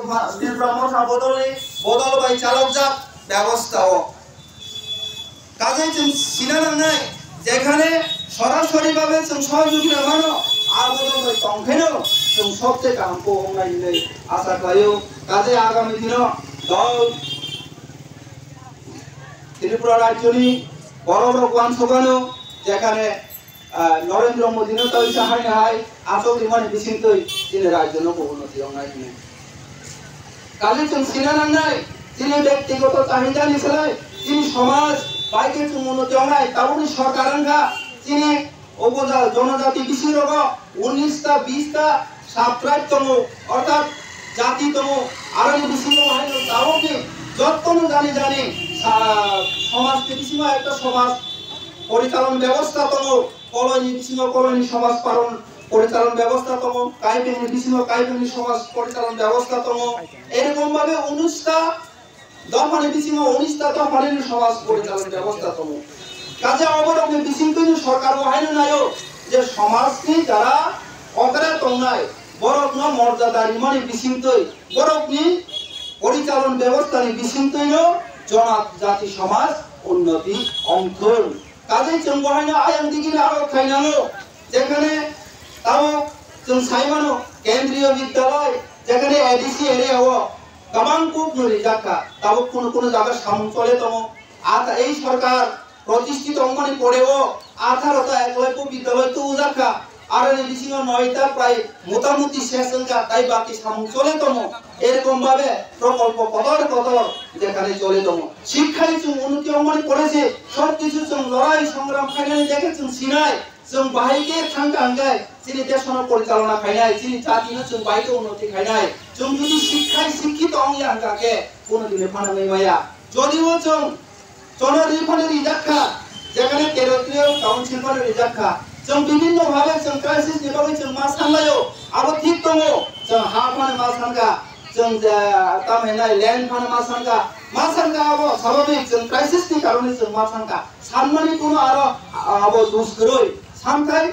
মশা বদল বাই চালক যাক ব্যবস্থাও কাজে जों सिना नांनाय যেখানে সরাসরিভাবে जों সহযোগিতা মানো আর বদল বাই তংখেনো जों सबसे কামको हमनायनै आसा खालायो কাজে আগামী দিনও দল ত্রিপুরা রাজ্যনি বড় বড় গ্রাম সভানো যেখানে নরেন্দ্র মোদী তাই সাহায্য হয় আসল মানে বিচিন্তই তিনি রাজ্যনো উন্নতি অঙ্গাইনি কাজে जों सिना नांनाय তিনি ব্যক্তিগত চাহিদা নিছাই তিনি সমাজ বাইকে जों উন্নতি অঙ্গাই তাবনি সরকারাঙ্গা তিনি উপজাতি জনজাতি বিশিরগ 19টা 20টা সাবট্রাইবতম অর্থাৎ জাতিতম আরনি বিশিরগ হাইনো তাওকে যতন জানি সমাজ বিশিমা একটা সমাজ পরিচালন ব্যবস্থাতম কলোনি বিশিমা কলোনি সমাজ পালন পরিচালন ব্যবস্থাতম কাইবেনি বিশিমা কাইবেনি সমাজ পরিচালন ব্যবস্থাতম এরকম ভাবে 19টা দফানি বিশিমা 19টা দফানি সমাজ পরিচালন ব্যবস্থাতম কাজে অবরমে বিশিন্তনি সরকার হাইনো নায়ো যে সমাজনি যারা অগ্রা তংনাই বরকন মর্যাদারি মানে বিশিন্তই বরকনি পরিচালন ব্যবস্থানি বিশিন্তইনো জনজাতি সমাজ উন্নতি অঙ্কন কাজে जों বহাইনো আয়াং দিগিনে আরো খাইনানো যেখানে তাও जों সাইমানো কেন্দ্রীয় বিদ্যালয় যেখানে এডিসি এরিয়াও গবাং কুপ নরি জাকা তাও কোন কোন জায়গা সামন চলে তম এই সরকার প্রতিষ্ঠিত অঙ্গনে পড়েও 18টা একলব্য বিদ্যালয় তো জাকা আর এই বিশিনো 9টা প্রায় মোটামুটি শেষঙ্গা তাই বাকি সামন চলে তম এরকম ভাবে প্রকল্প কতর যেখানে চলে তম শিক্ষায় जों উন্নতি অঙ্গনে পড়েছে সবকিছু जों লড়াই সংগ্রাম খাইনাই দেখে जों সিনাই जों বাহিকে থাঙ্গাঙ্গাই যিনি দেশন পরিচালনা খাইনাই যিনি জাতিনো जों বাইকে উন্নতি খাইনাই जों যদি শিক্ষায় শিক্ষিত অঙ্গাঙ্গাকে কোনদিনে ফানাই মায়া যদিও जों জনরিফানের ইজাখা যেখানে টেরিটরিয়াল কাউন্সিল ফরের ইজাখা जों বিভিন্ন ভাবে जों ক্রাইসিস নিবাबै जों मा सानलायो आबो ठीक दङ जों हा फानो मा सानगा जों तामहेनाय ल्यान्ड फानो मा सानगा आबो स्वाभाविक जों क्राइसिसनि कारणे जों मा सानगा सानमानि कोनो आरो आबो दुस गरै सानथाय